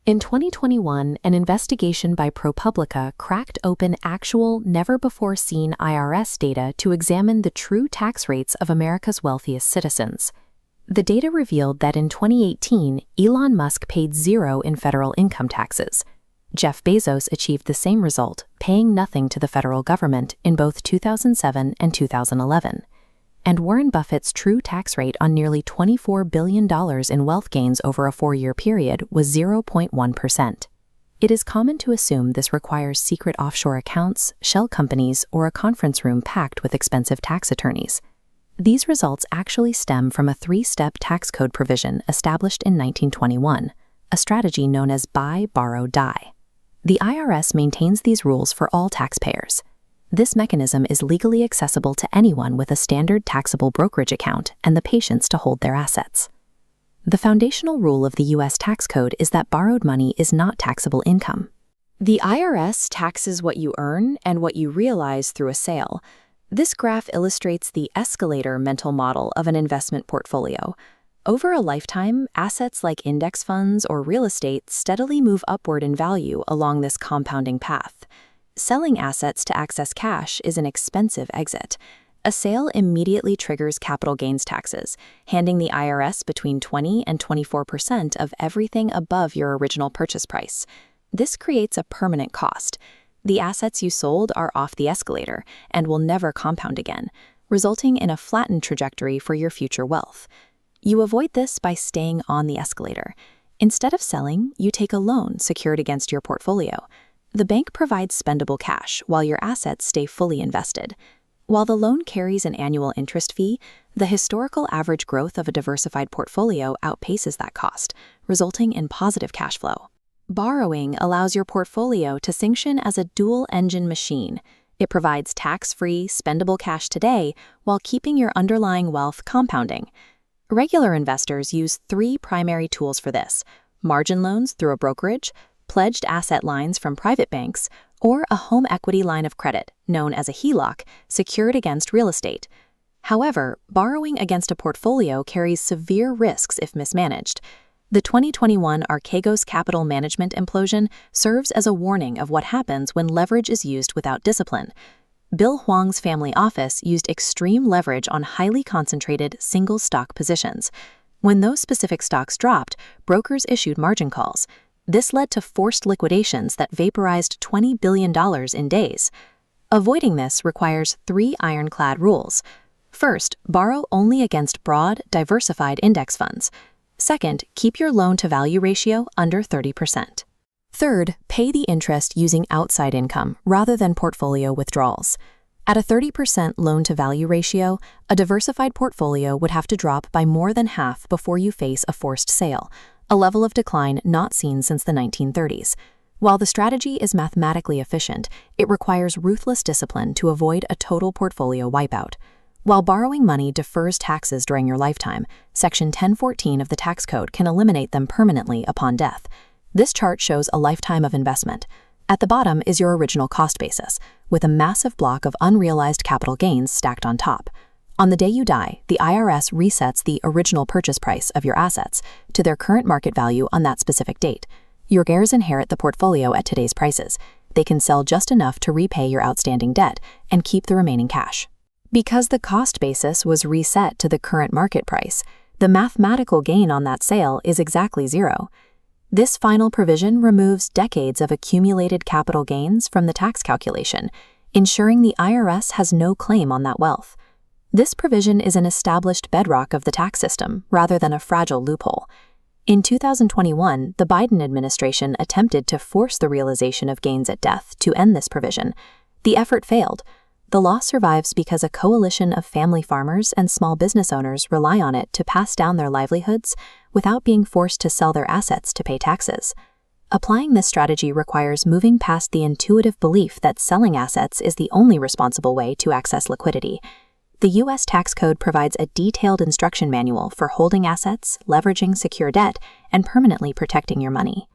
In 2021, an investigation by ProPublica cracked open actual, never-before-seen IRS data to examine the true tax rates of America's wealthiest citizens. The data revealed that in 2018, Elon Musk paid zero in federal income taxes. Jeff Bezos achieved the same result, paying nothing to the federal government in both 2007 and 2011. And Warren Buffett's true tax rate on nearly $24 billion in wealth gains over a 4-year period was 0.1%. It is common to assume this requires secret offshore accounts, shell companies, or a conference room packed with expensive tax attorneys. These results actually stem from a 3-step tax code provision established in 1921, a strategy known as buy, borrow, die. The IRS maintains these rules for all taxpayers. This mechanism is legally accessible to anyone with a standard taxable brokerage account and the patience to hold their assets. The foundational rule of the U.S. tax code is that borrowed money is not taxable income. The IRS taxes what you earn and what you realize through a sale. This graph illustrates the Escalator mental model of an investment portfolio. Over a lifetime, assets like index funds or real estate steadily move upward in value along this compounding path. Selling assets to access cash is an expensive exit. A sale immediately triggers capital gains taxes, handing the IRS between 20 and 24% of everything above your original purchase price. This creates a permanent cost. The assets you sold are off the escalator and will never compound again, resulting in a flattened trajectory for your future wealth. You avoid this by staying on the escalator. Instead of selling, you take a loan secured against your portfolio. The bank provides spendable cash while your assets stay fully invested. While the loan carries an annual interest fee, the historical average growth of a diversified portfolio outpaces that cost, resulting in positive cash flow. Borrowing allows your portfolio to function as a dual-engine machine. It provides tax-free, spendable cash today while keeping your underlying wealth compounding. Regular investors use 3 primary tools for this: margin loans through a brokerage, pledged asset lines from private banks, or a home equity line of credit, known as a HELOC, secured against real estate. However, borrowing against a portfolio carries severe risks if mismanaged. The 2021 Archegos capital management implosion serves as a warning of what happens when leverage is used without discipline. Bill Hwang's family office used extreme leverage on highly concentrated single stock positions. When those specific stocks dropped, brokers issued margin calls. This led to forced liquidations that vaporized $20 billion in days. Avoiding this requires 3 ironclad rules. First, borrow only against broad, diversified index funds. Second, keep your loan-to-value ratio under 30%. Third, pay the interest using outside income rather than portfolio withdrawals. At a 30% loan-to-value ratio, a diversified portfolio would have to drop by more than half before you face a forced sale, a level of decline not seen since the 1930s. While the strategy is mathematically efficient, it requires ruthless discipline to avoid a total portfolio wipeout. While borrowing money defers taxes during your lifetime, Section 1014 of the tax code can eliminate them permanently upon death. This chart shows a lifetime of investment. At the bottom is your original cost basis, with a massive block of unrealized capital gains stacked on top. On the day you die, the IRS resets the original purchase price of your assets to their current market value on that specific date. Your heirs inherit the portfolio at today's prices. They can sell just enough to repay your outstanding debt and keep the remaining cash. Because the cost basis was reset to the current market price, the mathematical gain on that sale is exactly 0. This final provision removes decades of accumulated capital gains from the tax calculation, ensuring the IRS has no claim on that wealth. This provision is an established bedrock of the tax system rather than a fragile loophole. In 2021, the Biden administration attempted to force the realization of gains at death to end this provision. The effort failed. The law survives because a coalition of family farmers and small business owners rely on it to pass down their livelihoods without being forced to sell their assets to pay taxes. Applying this strategy requires moving past the intuitive belief that selling assets is the only responsible way to access liquidity. The U.S. tax code provides a detailed instruction manual for holding assets, leveraging secure debt, and permanently protecting your money.